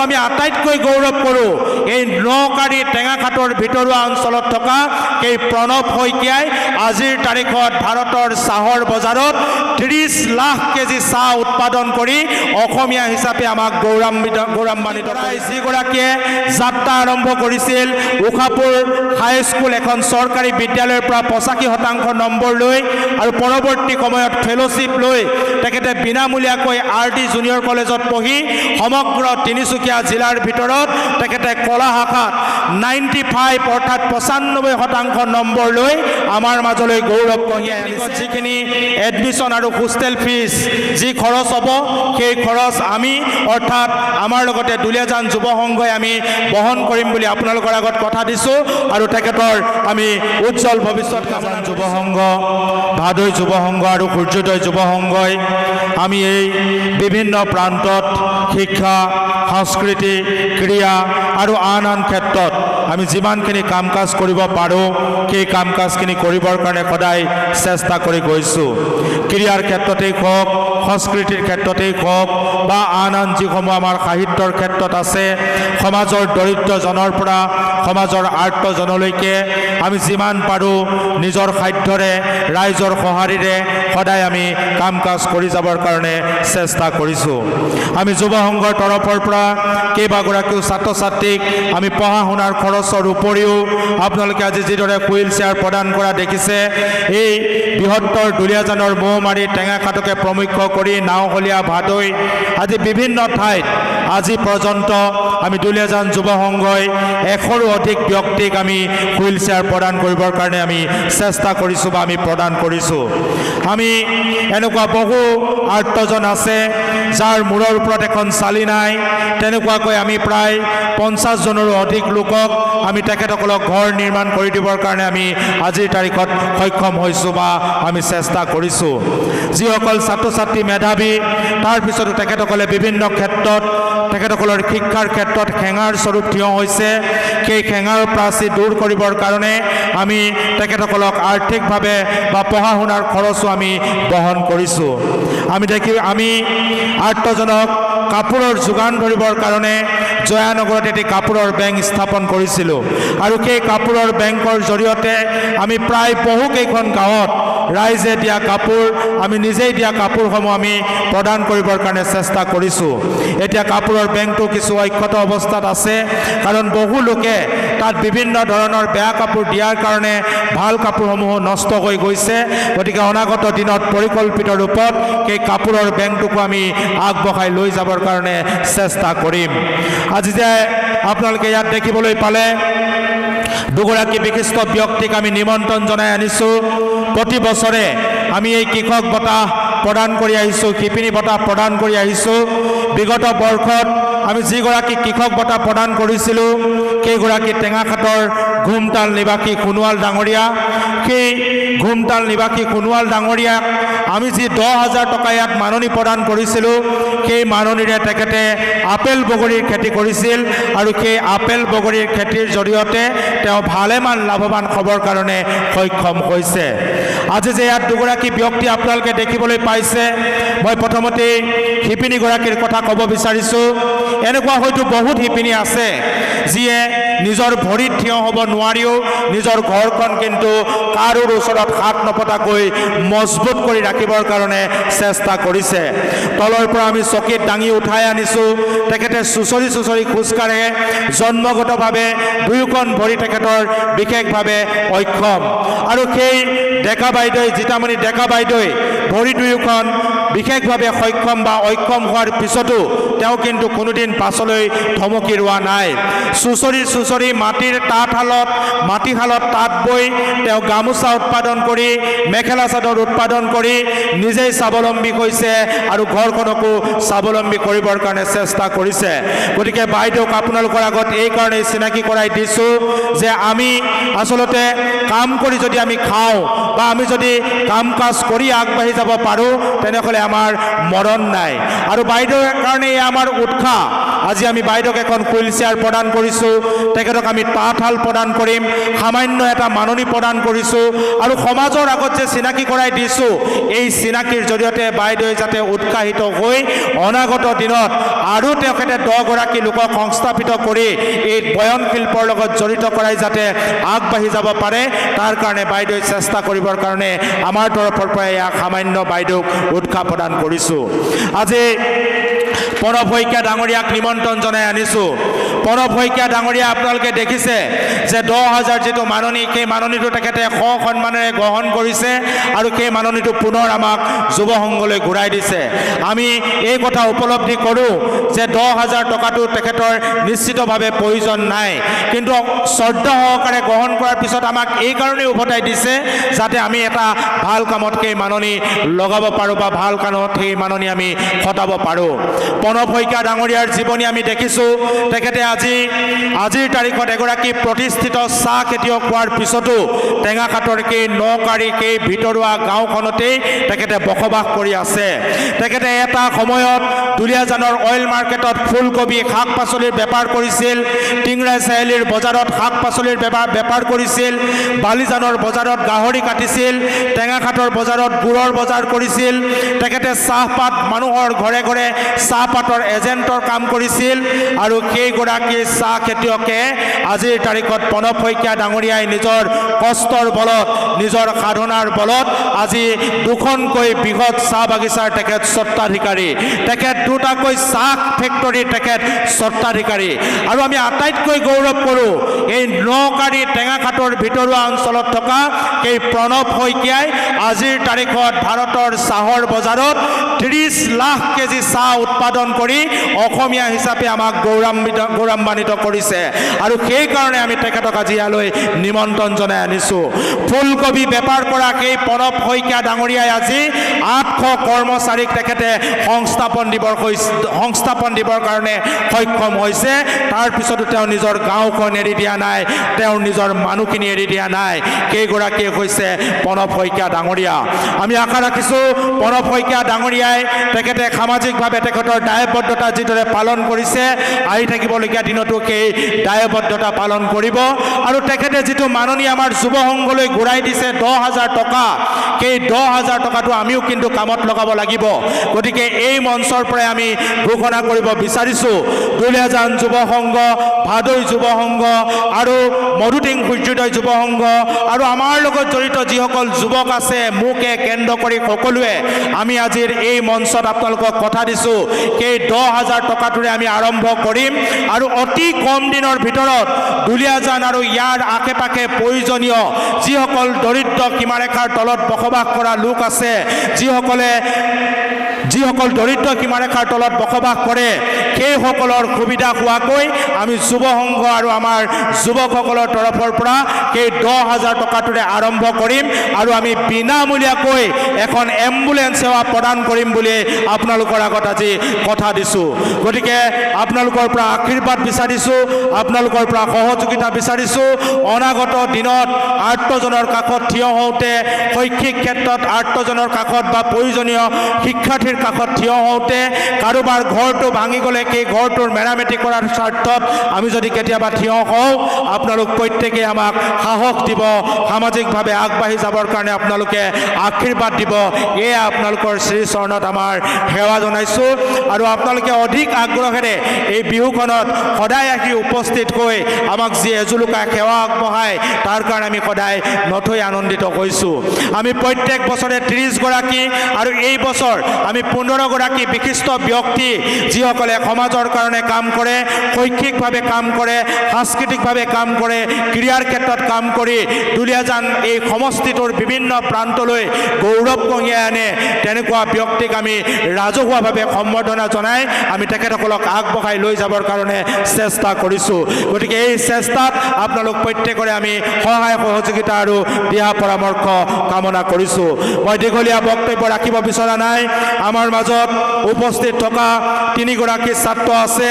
আমি আটাইতকৈ গৌৰৱ কৰোঁ এই নকাৰী টেঙাখাটৰ ভিতৰুৱা অঞ্চলত থকা এই প্ৰণৱ শইকীয়াই আজিৰ তাৰিখত ভাৰতৰ চাহৰ বজাৰত 30 লাখ কেজি চাহ উৎপাদন কৰি অসমীয়া হিচাপে আমাক গৌৰৱান্বিত যিগৰাকীয়ে যাত্ৰা আৰম্ভ কৰিছিল উষাপুৰ হাইস্কুল এখন চৰকাৰী বিদ্যালয়ৰ পৰা 85% নম্বৰ লৈ আৰু পৰৱৰ্তী সময়ত ফেলোশ্বিপ লৈ তেখেতে বিনামূলীয়াকৈ RD জুনিয়ৰ কলেজত পঢ়ি সমগ্ৰ তিনিচুকীয়া জিলাৰ ভিতৰত তেখেতে কলা শাখাত 95 অৰ্থাৎ 95% নম্বৰ লৈ আমাৰ মাজলৈ গৌৰৱ কঢ়িয়াই আনিছে যিখিনি এডমিশ্যন আৰু হোষ্টেল ফিজ যি খৰচ হ'ব সেই খৰচ আমি অৰ্থাৎ আমাৰ লগতে দুলীয়াজান যুৱ সংঘই আমি বহন কৰিম বুলি আপোনালোকৰ আগত কথা দিছোঁ আৰু তেখেতৰ আমি উজ্জ্বল ভৱিষ্যত কামনা যুৱ সংঘ ভাদৈ যুৱ সংঘ আৰু সূৰ্যোদয় যুৱ সংঘই আমি এই বিভিন্ন প্ৰান্তত শিক্ষা সংস্কৃতি ক্ৰীড়া আৰু আন আন ক্ষেত্ৰত আমি যিমানখিনি কাম কাজ কৰিব পাৰোঁ সেই কাম কাজখিনি কৰিবৰ কাৰণে সদায় চেষ্টা কৰি গৈছোঁ ক্ৰীড়াৰ ক্ষেত্ৰতেই হওক সংস্কৃতিৰ ক্ষেত্ৰতেই হওক বা আন আন যিসমূহ আমাৰ সাহিত্যৰ ক্ষেত্ৰত আছে সমাজৰ দৰিদ্ৰজনৰ পৰা সমাজৰ আৰ্তজনলৈকে আমি যিমান পাৰোঁ নিজৰ সাধ্যৰে ৰাইজৰ সঁহাৰিৰে সদায় আমি কাম কাজ কৰি যাবৰ কাৰণে চেষ্টা কৰিছোঁ আমি যুৱ সংঘৰ তৰফৰ পৰা কেইবাগৰাকীও ছাত্ৰ ছাত্ৰীক আমি পঢ়া শুনাৰ খৰচৰ উপৰিও আপোনালোকে আজি যিদৰে হুইল চেয়াৰ প্ৰদান কৰা দেখিছে এই বৃহত্তৰ দুলীয়াজানৰ মৌমাৰী টেঙাখাটকে প্ৰমুখ্য কৰি নাওহলীয়া ভাদৈ আজি বিভিন্ন ঠাইত আজি পৰ্যন্ত আমি দুলীয়াজান যুৱ সংঘই 100ৰো অধিক ব্যক্তিক আমি হুইল চেয়াৰ প্ৰদান কৰিবৰ কাৰণে আমি চেষ্টা কৰিছোঁ বা আমি প্ৰদান কৰিছোঁ আমি এনেকুৱা বহু আৰ্তজন আছে যাৰ মূৰৰ ওপৰত এখন চালি নাই তেনেকুৱাকৈ আমি প্ৰায় 50 জনৰো অধিক লোকক আমি তেখেতসকলক ঘৰ নিৰ্মাণ কৰি দিবৰ কাৰণে আমি আজিৰ তাৰিখত সক্ষম হৈছোঁ বা আমি চেষ্টা কৰিছোঁ যিসকল ছাত্ৰ ছাত্ৰী মেধাৱী তাৰপিছতো তেখেতসকলে বিভিন্ন ক্ষেত্ৰত তেখেতসকলৰ শিক্ষাৰ ক্ষেত্ৰত হেঙাৰ স্বৰূপ থিয় হৈছে সেই হেঙাৰ প্ৰাচী দূৰ কৰিবৰ কাৰণে আমি তেখেতসকলক আৰ্থিকভাৱে বা পঢ়া শুনাৰ খৰচো আমি বহন কৰিছোঁ আমি আৰ্তজনক কাপোৰৰ যোগান ধৰিবৰ কাৰণে জয়ানগৰত এটি কাপোৰৰ বেংক স্থাপন কৰিছিলোঁ আৰু সেই কাপোৰৰ বেংকৰ জৰিয়তে আমি প্ৰায় বহুকেইখন গাঁৱত ৰাইজে দিয়া কাপোৰ আমি নিজেই দিয়া কাপোৰসমূহ আমি প্ৰদান কৰিবৰ কাৰণে চেষ্টা কৰিছোঁ এতিয়া কাপোৰৰ বেংকটো কিছু অক্ষত অৱস্থাত আছে কাৰণ বহু লোকে তাত বিভিন্ন ধৰণৰ বেয়া কাপোৰ দিয়াৰ কাৰণে ভাল কাপোৰসমূহ নষ্ট হৈ গৈছে গতিকে অনাগত দিনত পৰিকল্পিত ৰূপত সেই কাপোৰৰ বেংকটোকো আমি আগবঢ়াই লৈ যাবৰ কাৰণে চেষ্টা কৰিম আজি যে আপোনালোকে ইয়াত দেখিবলৈ পালে দুগৰাকী বিশিষ্ট ব্যক্তিক আমি নিমন্ত্ৰণ জনাই আনিছোঁ প্ৰতি বছৰে আমি এই কৃষক বঁটা প্ৰদান কৰি আহিছোঁ শিপিনী বঁটা প্ৰদান কৰি আহিছোঁ বিগত বৰ্ষত আমি যিগৰাকী কৃষক বঁটা প্ৰদান কৰিছিলোঁ সেইগৰাকী টেঙাখাটৰ ঘুমতাল নিবাসী সোণোৱাল ডাঙৰীয়া সেই ঘুমতাল নিবাসী সোণোৱাল ডাঙৰীয়াক আমি যি 10,000 টকা ইয়াত মাননি প্ৰদান কৰিছিলোঁ সেই মাননিৰে তেখেতে আপেল বগৰীৰ খেতি কৰিছিল আৰু সেই আপেল বগৰীৰ খেতিৰ জৰিয়তে তেওঁ ভালেমান লাভৱান হ'বৰ কাৰণে সক্ষম হৈছে আজি যে ইয়াত দুগৰাকী ব্যক্তি আপোনালোকে দেখিবলৈ পাইছে মই প্ৰথমতে শিপিনীগৰাকীৰ কথা ক'ব বিচাৰিছোঁ এনেকুৱা হয়তো বহুত শিপিনী আছে যিয়ে নিজৰ ভৰিত থিয় হ'ব নোৱাৰিও নিজৰ ঘৰখন কিন্তু কাৰোৰ ওচৰত হাত নপতাকৈ মজবুত কৰি ৰাখিবৰ কাৰণে চেষ্টা কৰিছে তলৰ পৰা আমি চকীত দাঙি উঠাই আনিছোঁ তেখেতে চুচৰি খোজকাঢ়ে জন্মগতভাৱে দুয়োখন ভৰি তেখেতৰ বিশেষভাৱে অক্ষম আৰু সেই ডেকা বাইদেউ জিতামণি ডেকা বাইদেউ ভৰি দুয়োখন বিশেষভাৱে সক্ষম বা অক্ষম হোৱাৰ পিছতো তেওঁ কিন্তু কোনোদিন পাছলৈ থমকি ৰোৱা নাই চুচৰি মাটিৰ মাটিশালত তাঁত বৈ তেওঁ গামোচা উৎপাদন কৰি মেখেলা চাদৰ উৎপাদন কৰি নিজেই স্বাৱলম্বী হৈছে আৰু ঘৰখনকো স্বাৱলম্বী কৰিবৰ কাৰণে চেষ্টা কৰিছে গতিকে বাইদেউক আপোনালোকৰ আগত এই কাৰণেই চিনাকি কৰাই দিছোঁ যে আমি আচলতে কাম কৰি যদি আমি খাওঁ বা আমি যদি কাম কাজ কৰি আগবাঢ়ি যাব পাৰোঁ তেনেহ'লে আমাৰ মৰণ নাই আৰু বাইদেউৰ কাৰণে আমাৰ উৎসাহ আজি আমি বাইদেউক এখন হুইল চেয়াৰ প্ৰদান কৰিছোঁ, তেখেতক আমি তাঁতশাল প্ৰদান কৰিম, সামান্য এটা মাননি প্ৰদান কৰিছোঁ আৰু সমাজৰ আগত যে চিনাকি কৰাই দিছোঁ, এই চিনাকিৰ জৰিয়তে বাইদেৱে যাতে উৎসাহিত হৈ অনাগত দিনত আৰু তেখেতে 10 গৰাকী লোকক সংস্থাপিত কৰি এই বয়ন শিল্পৰ লগত জড়িত কৰাই যাতে আগবাঢ়ি যাব পাৰে, তাৰ কাৰণে বাইদেৱে চেষ্টা কৰিবৰ কাৰণে আমাৰ তৰফৰ পৰা ইয়াক সামান্য বাইদেউক উৎসাহ প্ৰদান কৰিছোঁ। আজি প্ৰণৱ শইকীয়া ডাঙৰীয়াক নিমন্ত্ৰণ জনাই আনিছোঁ। প্ৰণৱ শইকীয়া ডাঙৰীয়া আপোনালোকে দেখিছে যে 10,000 যিটো মাননি, সেই মাননিটো তেখেতে সন্মানেৰে গ্ৰহণ কৰিছে আৰু সেই মাননিটো পুনৰ আমাক যুৱ সংঘলৈ ঘূৰাই দিছে। আমি এই কথা উপলব্ধি কৰোঁ যে 10,000 টকাটো তেখেতৰ নিশ্চিতভাৱে প্ৰয়োজন নাই, কিন্তু শ্ৰদ্ধা সহকাৰে গ্ৰহণ কৰাৰ পিছত আমাক এই কাৰণেই উভতাই দিছে যাতে আমি এটা ভাল কামত সেই মাননি লগাব পাৰোঁ বা ভাল কামত সেই মাননি আমি খটাব পাৰোঁ। প্ৰণৱ শইকীয়া ডাঙৰীয়াৰ জীৱনী আমি দেখিছোঁ, তেখেতে আজিৰ তাৰিখত এগৰাকী প্ৰতিষ্ঠিত চাহ খেতিয়ক হোৱাৰ পিছতো টেঙাখাটৰ সেই নকাৰী সেই ভিতৰুৱা গাঁওখনতেই তেখেতে বসবাস কৰি আছে। তেখেতে এটা সময়ত দুলীয়াজানৰ অইল মাৰ্কেটত ফুলকবি শাক পাচলিৰ বেপাৰ কৰিছিল, টিংৰাই চাৰিআলিৰ বজাৰত শাক পাচলিৰ বেপাৰ কৰিছিল, বালিজানৰ বজাৰত গাহৰি কাটিছিল, টেঙাখাটৰ বজাৰত গুড়ৰ বজাৰ কৰিছিল। তেখেতে চাহপাত মানুহৰ ঘৰে ঘৰে চাহপাতৰ এজেণ্টৰ কাম কৰিছিল আৰু সেইগৰাকী চাহ খেতিয়কে আজিৰ তাৰিখত প্ৰণৱ শইকীয়া ডাঙৰীয়াই নিজৰ কষ্টৰ বলত, নিজৰ সাধনাৰ বলত আজি 2খনকৈ বৃহৎ চাহ বাগিচাৰ তেখেত স্বত্বাধিকাৰী, তেখেত 2টাকৈ চাহ ফেক্টৰীৰ তেখেত স্বত্বাধিকাৰী। আৰু আমি আটাইতকৈ গৌৰৱ কৰোঁ এই নকাৰী টেঙাখাটৰ ভিতৰুৱা অঞ্চলত থকা এই প্ৰণৱ শইকীয়াই আজিৰ তাৰিখত ভাৰতৰ চাহৰ বজাৰত 30 লাখ কেজি চাহ উৎপাদন কৰি অসমীয়া হিচাপে আমাক গৌৰৱান্বিত কৰিছে আৰু সেইকাৰণে আমি তেখেতক আজি ইয়ালৈ নিমন্ত্ৰণ জনাই আনিছোঁ। ফুলকবি বেপাৰ কৰা সেই প্ৰণৱ শইকীয়া ডাঙৰীয়াই আজি 800 কৰ্মচাৰীক তেখেতে সংস্থাপন দিবৰ কাৰণে সক্ষম হৈছে। তাৰপিছতো তেওঁ নিজৰ গাঁওখন এৰি দিয়া নাই, তেওঁৰ নিজৰ মানুহখিনি এৰি দিয়া নাই। সেইগৰাকীয়ে হৈছে প্ৰণৱ শইকীয়া ডাঙৰীয়া। আমি আশা ৰাখিছোঁ প্ৰণৱ শইকীয়া ডাঙৰীয়াই তেখেতে সামাজিকভাৱে তেখেতৰ দায়বদ্ধতা যিদৰে পালন কৰিছে, আহি থাকিবলগীয়া দিনতো সেই দায়বদ্ধতা পালন কৰিব আৰু তেখেতে যিটো মাননি আমাৰ যুৱ সংঘলৈ ঘূৰাই দিছে 10,000 টকা, সেই 10,000 টকাটো আমিও কিন্তু কামত লগাব লাগিব। গতিকে এই মঞ্চৰ পৰাই আমি ঘোষণা কৰিব বিচাৰিছোঁ, দুলীয়াজান যুৱ সংঘ, ভাদৈ যুৱ সংঘ আৰু মধুটিং সূৰ্যোদয় যুৱ সংঘ আৰু আমাৰ লগত জড়িত যিসকল যুৱক আছে, মোকে কেন্দ্ৰ কৰি সকলোৱে আমি আজিৰ এই মঞ্চত আপোনালোকক কথা দিছোঁ, সেই 10,000 টকাটোৰে আমি আৰম্ভ কৰিম আৰু অতি কম দিনৰ ভিতৰত দুলীয়াজান আৰু ইয়াৰ আশে পাশে প্ৰয়োজনীয় যিসকল দৰিদ্ৰ সীমাৰেখাৰ তলত বসবাস কৰা লোক আছে, যিসকল দৰিদ্ৰ সীমাৰেখাৰ তলত বসবাস কৰে, সেইসকলৰ সুবিধা হোৱাকৈ আমি যুৱ সংঘ আৰু আমাৰ যুৱকসকলৰ তৰফৰ পৰা সেই 10,000 টকাটোৰে আৰম্ভ কৰিম আৰু আমি বিনামূলীয়াকৈ এখন এম্বুলেন্স সেৱা প্ৰদান কৰিম বুলি আপোনালোকৰ আগত আজি কথা দিছোঁ। গতিকে আপোনালোকৰ পৰা আশীৰ্বাদ বিচাৰিছোঁ, আপোনালোকৰ পৰা সহযোগিতা বিচাৰিছোঁ। অনাগত দিনত আৰ্তজনৰ কাষত থিয় হওঁতে, শৈক্ষিক ক্ষেত্ৰত আৰ্তজনৰ কাষত বা প্ৰয়োজনীয় শিক্ষাৰ্থীৰ কাষত থিয় হওঁতে, কাৰোবাৰ ঘৰটো ভাঙি গ'লে সেই ঘৰটোৰ মেৰামতি কৰাৰ স্বাৰ্থত আমি যদি কেতিয়াবা থিয় হওঁ, আপোনালোক প্ৰত্যেকেই আমাক সাহস দিব, সামাজিকভাৱে আগবাঢ়ি যাবৰ কাৰণে আপোনালোকে আশীৰ্বাদ দিব। এয়া আপোনালোকৰ শ্ৰীচৰণত আমাৰ সেৱা জনাইছোঁ আৰু আপোনালোকে অধিক আগ্ৰহেৰে এই বিহুখনত সদায় আহি উপস্থিত হৈ আমাক যি এজুলুকা সেৱা আগবঢ়ায়, তাৰ কাৰণে আমি সদায় নথৈ আনন্দিত হৈছোঁ। আমি প্ৰত্যেক বছৰে 30 গৰাকী আৰু এই বছৰ আমি 15 গৰাকী বিশিষ্ট ব্যক্তি যিসকলে সমাজৰ কাৰণে কাম কৰে, শৈক্ষিকভাৱে কাম কৰে, সাংস্কৃতিকভাৱে কাম কৰে, ক্ৰীড়াৰ ক্ষেত্ৰত কাম কৰি দুলীয়াজান এই সমষ্টিটোৰ বিভিন্ন প্ৰান্তলৈ গৌৰৱ কঢ়িয়াই আনে, তেনেকুৱা ব্যক্তিক আমি ৰাজহুৱাভাৱে সম্বৰ্ধনা জনাই আমি তেখেতসকলক আগবঢ়াই লৈ যাবৰ কাৰণে চেষ্টা কৰিছোঁ। গতিকে এই চেষ্টাত আপোনালোক প্ৰত্যেকৰে আমি সহায় সহযোগিতা আৰু দিহা পৰামৰ্শ কামনা কৰিছোঁ। মই দীঘলীয়া বক্তব্য ৰাখিব বিচৰা নাই। আমাৰ মাজত উপস্থিত থকা 3 গৰাকী ছাত্ৰ আছে,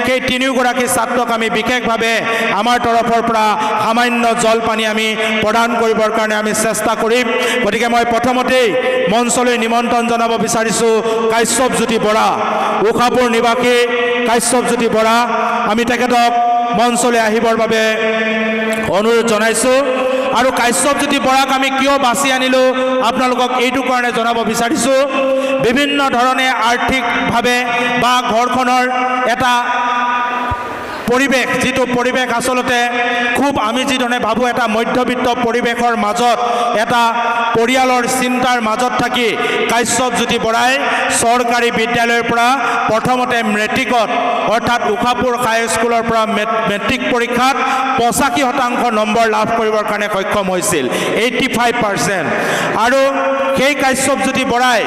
সেই 3 গৰাকী ছাত্ৰক আমি বিশেষভাৱে আমাৰ তৰফৰ পৰা সামান্য জলপানী আমি প্ৰদান কৰিবৰ কাৰণে আমি চেষ্টা কৰিম। গতিকে মই প্ৰথমতেই মঞ্চলৈ নিমন্ত্ৰণ জনাব বিচাৰিছোঁ কাশ্যপজ্যোতি বৰা, উষাপুৰ নিবাসী কাশ্যপজ্যোতি বৰা আমি তেখেতক মঞ্চলৈ আহিবৰ বাবে অনুৰোধ জনাইছোঁ আৰু কাশ্যপজ্যোতি বৰাক আমি কিয় বাছি আনিলোঁ আপোনালোকক এইটো কাৰণে জনাব বিচাৰিছোঁ বিভিন্ন ধৰণে আৰ্থিকভাৱে বা ঘৰখনৰ এটা পৰিৱেশ যিটো পৰিৱেশ আচলতে খুব আমি যিধৰণে ভাবোঁ এটা মধ্যবিত্ত পৰিৱেশৰ মাজত এটা পৰিয়ালৰ চিন্তাৰ মাজত থাকি কাশ্যপজ্যোতি বৰাই চৰকাৰী বিদ্যালয়ৰ পৰা প্ৰথমতে মেট্ৰিকত অৰ্থাৎ উষাপুৰ হাইস্কুলৰ পৰা মেট্ৰিক পৰীক্ষাত 85% নম্বৰ লাভ কৰিবৰ কাৰণে সক্ষম হৈছিল 85%। আৰু সেই কাশ্যপজ্যোতি বৰাই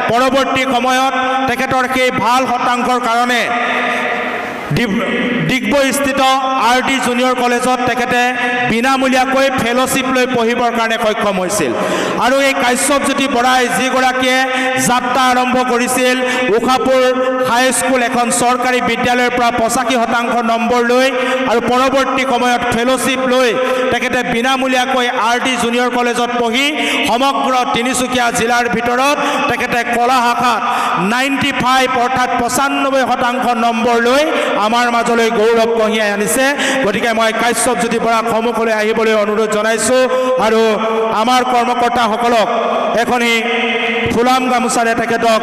পৰৱৰ্তী সময়ত তেখেতৰ সেই ভাল শতাংশৰ কাৰণে ডিগবৈস্থিত RD জুনিয়ৰ কলেজত তেখেতে বিনামূলীয়াকৈ ফেলোশ্বিপ লৈ পঢ়িবৰ কাৰণে সক্ষম হৈছিল আৰু এই কাশ্যপজ্যোতি বৰাই যিগৰাকীয়ে যাত্ৰা আৰম্ভ কৰিছিল উষাপুৰ হাইস্কুল এখন চৰকাৰী বিদ্যালয়ৰ পৰা 85% নম্বৰ লৈ আৰু পৰৱৰ্তী সময়ত ফেলোশ্বিপ লৈ তেখেতে বিনামূলীয়াকৈ RD জুনিয়ৰ কলেজত পঢ়ি সমগ্ৰ তিনিচুকীয়া জিলাৰ ভিতৰত তেখেতে কলা শাখাত 95 অৰ্থাৎ 95% নম্বৰ লৈ আমাৰ মাজলৈ গৌৰৱ কঢ়িয়াই আনিছে। গতিকে মই কাশ্যপজ্যোতি বৰাক সন্মুখলৈ আহিবলৈ অনুৰোধ জনাইছোঁ আৰু আমাৰ কৰ্মকৰ্তাসকলক এখনি ফুলাম গামোচাৰে তেখেতক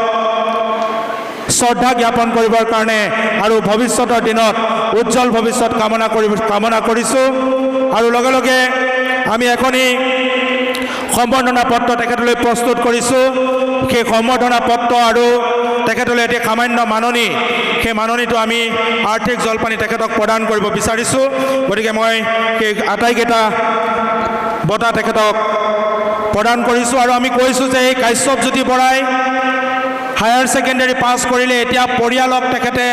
শ্ৰদ্ধা জ্ঞাপন কৰিবৰ কাৰণে আৰু ভৱিষ্যতৰ দিনত উজ্জ্বল ভৱিষ্যত কামনা কৰিছোঁ আৰু লগে লগে আমি এখনি সম্বৰ্ধনা পত্ৰ তেখেতলৈ প্ৰস্তুত কৰিছোঁ। সেই সম্বৰ্ধনা পত্ৰ আৰু তেখেতলৈ এটি সামান্য মাননি সেই মাননিটো আমি আৰ্থিক জলপানি তেখেতক প্ৰদান কৰিব বিচাৰিছোঁ। গতিকে মই সেই আটাইকেইটা বঁটা তেখেতক প্ৰদান কৰিছোঁ আৰু আমি কৈছোঁ যে এই কাশ্যপজ্যোতি বৰাই হায়াৰ ছেকেণ্ডেৰী পাছ কৰিলে এতিয়া পৰিয়ালক তেখেতে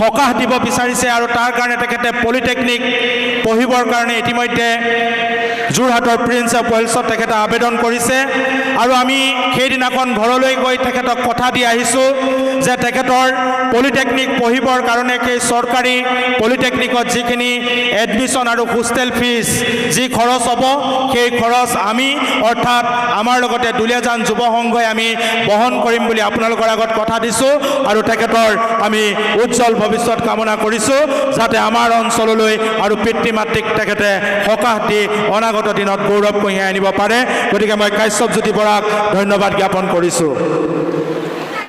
সকাহ দিব বিচাৰিছে আৰু তাৰ কাৰণে তেখেতে পলিটেকনিক পঢ়িবৰ কাৰণে ইতিমধ্যে যোৰহাটৰ প্ৰিন্স অফ ৱেলছত তেখেতে আবেদন কৰিছে আৰু আমি সেইদিনাখন ঘৰলৈ গৈ তেখেতক কথা দি আহিছোঁ যে তেখেতৰ পলিটেকনিক পঢ়িবৰ কাৰণে সেই চৰকাৰী পলিটেকনিকত যিখিনি এডমিশ্যন আৰু হোষ্টেল ফিজ যি খৰচ হ'ব সেই খৰচ আমি অৰ্থাৎ আমাৰ লগতে দুলীয়াজান যুৱ সংঘই আমি বহন কৰিম বুলি আপোনালোকৰ আগত কথা দিছোঁ আৰু তেখেতৰ আমি উজ্জ্বল ভৱিষ্যত কামনা কৰিছোঁ যাতে আমাৰ অঞ্চললৈ আৰু পিতৃ মাতৃক তেখেতে সকাহ দি অনাগত দিনত গৌৰৱ কঢ়িয়াই আনিব পাৰে। গতিকে মই কাশ্যপজ্যোতি বৰাক ধন্যবাদ জ্ঞাপন কৰিছোঁ।